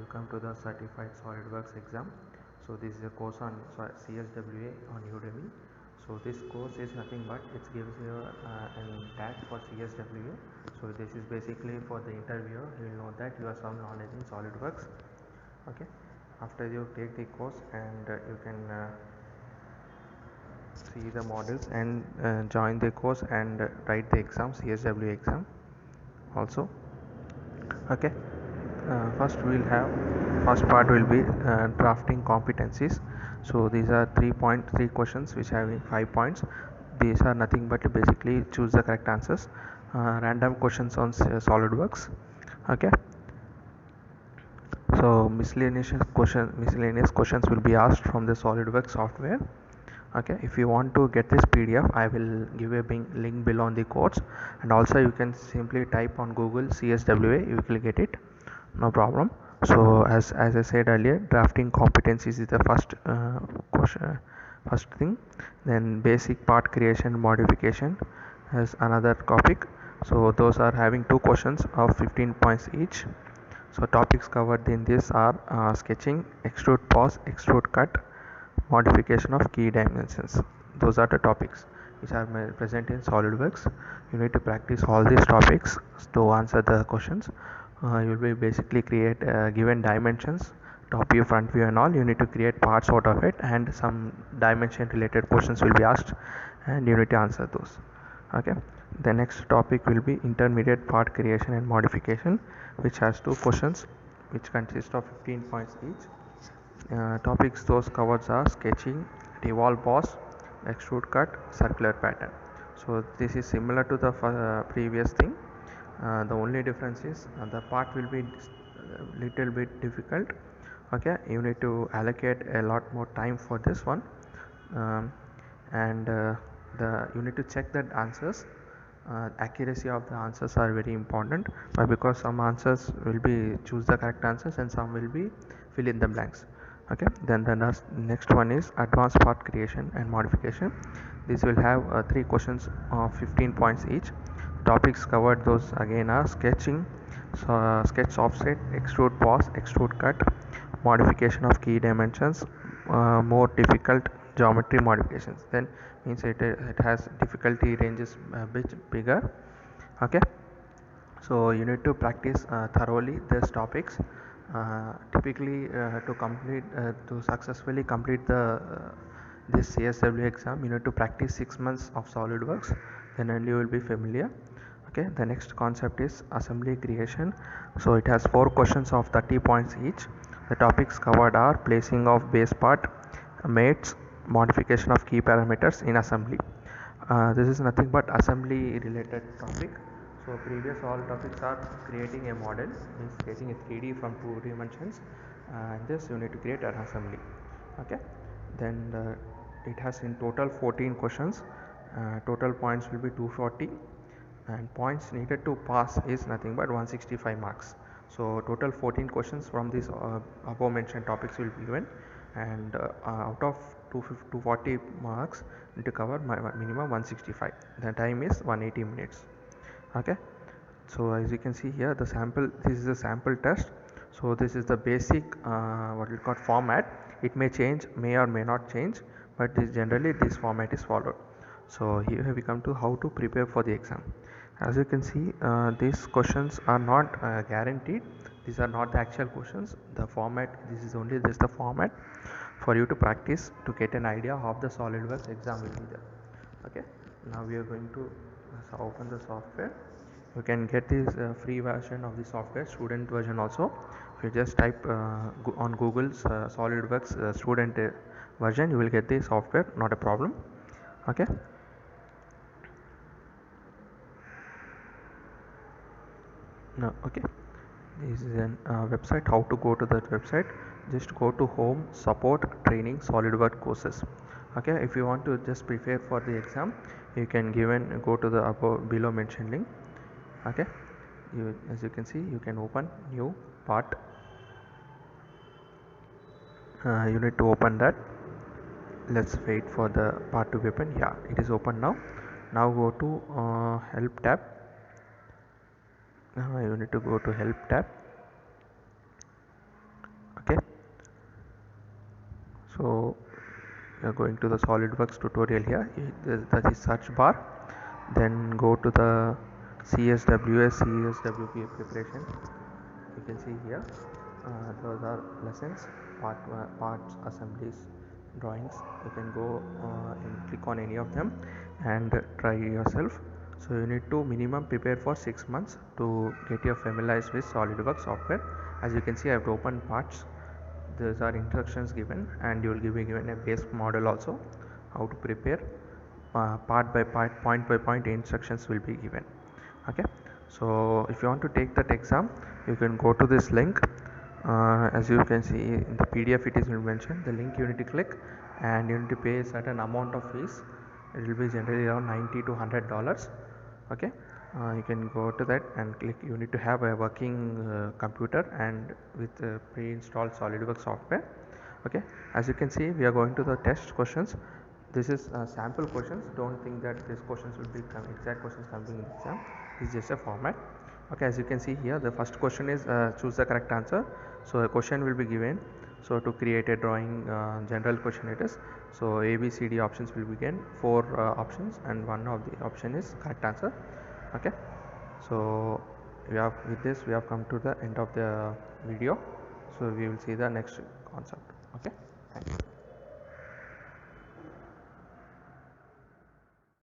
welcome to the Certified SolidWorks exam. So this is a course on CSWA on Udemy. So this course is nothing but it gives you an tag for CSWA. So this is basically for the interviewer. He will know that you have some knowledge in SolidWorks. Okay. After you take the course and you can see the models and join the course and write the exam, CSWA exam also. Okay. First part will be drafting competencies. So these are 3.3 questions which having 5 points. These are nothing but basically choose the correct answers. Random questions on SolidWorks. Okay. So miscellaneous questions will be asked from the SolidWorks software. Okay, if you want to get this PDF, I will give a link below on the course, and also you can simply type on Google CSWA, you will get it, no problem. So as I said earlier, drafting competencies is the first thing. Then basic part creation modification is another topic. So those are having 2 questions of 15 points each. So topics covered in this are sketching, extrude pass, extrude cut, modification of key dimensions. Those are the topics which are present in SolidWorks. You need to practice all these topics to answer the questions. You will be basically create given dimensions, top view, front view and all. You need to create parts out of it, and some dimension related questions will be asked and you need to answer those. Okay, the next topic will be intermediate part creation and modification, which has 2 questions which consist of 15 points each. Topics those covers are sketching, revolve boss, extrude cut, circular pattern. So this is similar to the previous thing. The only difference is the part will be little bit difficult. Okay, you need to allocate a lot more time for this one, and you need to check that answers. Accuracy of the answers are very important, but because some answers will be choose the correct answers and some will be fill in the blanks. Okay, then the next one is advanced part creation and modification. This will have 3 questions of 15 points each. Topics covered those again are sketching, sketch offset, extrude pass, extrude cut, modification of key dimensions, more difficult geometry modifications. Then means it has difficulty ranges a bit bigger. Okay, so you need to practice thoroughly these topics. Typically to successfully complete this CSW exam, you need to practice 6 months of SolidWorks, then only you will be familiar. Okay, the next concept is assembly creation. So it has 4 questions of 30 points each. The topics covered are placing of base part, mates, modification of key parameters in assembly. This is nothing but assembly related topic. So previous all topics are creating a model, means creating a 3D from 2 dimensions, and this you need to create an assembly. Okay, then it has in total 14 questions. Total points will be 240, and points needed to pass is nothing but 165 marks. So total 14 questions from these above mentioned topics will be given, and out of 240 marks need to cover minimum 165. The time is 180 minutes. Okay, so as you can see here, the sample, this is a sample test. So this is the basic what we call format. It may change, may or may not change, but generally this format is followed. So here we come to how to prepare for the exam. As you can see, these questions are not guaranteed. These are not the actual questions. The format, this is only just the format for you to practice to get an idea of the SolidWorks exam will be there. Okay, now we are going to open the software. You can get this free version of the software, student version also. If you just type on Google's SolidWorks student version, you will get the software, not a problem. Okay, no, okay, this is an website. How to go to that website? Just go to home, support, training, SolidWorks courses. Okay, if you want to just prepare for the exam, you can go to the below mentioned link. Okay, as you can see, you can open new part. You need to open that. Let's wait for the part to be open. Yeah, it is open now. Now go to help tab. You need to go to help tab. So we are going to the SolidWorks tutorial here. That is search bar, then go to the CSWS CSWP preparation. You can see here those are lessons, parts, assemblies, drawings. You can go and click on any of them and try yourself. So you need to minimum prepare for 6 months to get you familiarized with SolidWorks software. As you can see, I have opened parts. These are instructions given, and you will be given a base model also, how to prepare part by part, point by point instructions will be given. Okay, so if you want to take that exam, you can go to this link. As you can see in the PDF, it is mentioned the link. You need to click and you need to pay a certain amount of fees. It will be generally around $90 to $100. Okay, you can go to that and click. You need to have a working computer and with pre-installed SolidWorks software. Okay, as you can see, we are going to the test questions. This is sample questions. Don't think that these questions will be exact questions coming in the exam. This is just a format. Okay, as you can see here, the first question is choose the correct answer. So a question will be given. So to create a drawing, general question it is. So A, B, C, D options will be given, 4 options, and one of the option is correct answer. Okay, so with this we have come to the end of the video. So we will see the next concept. Okay.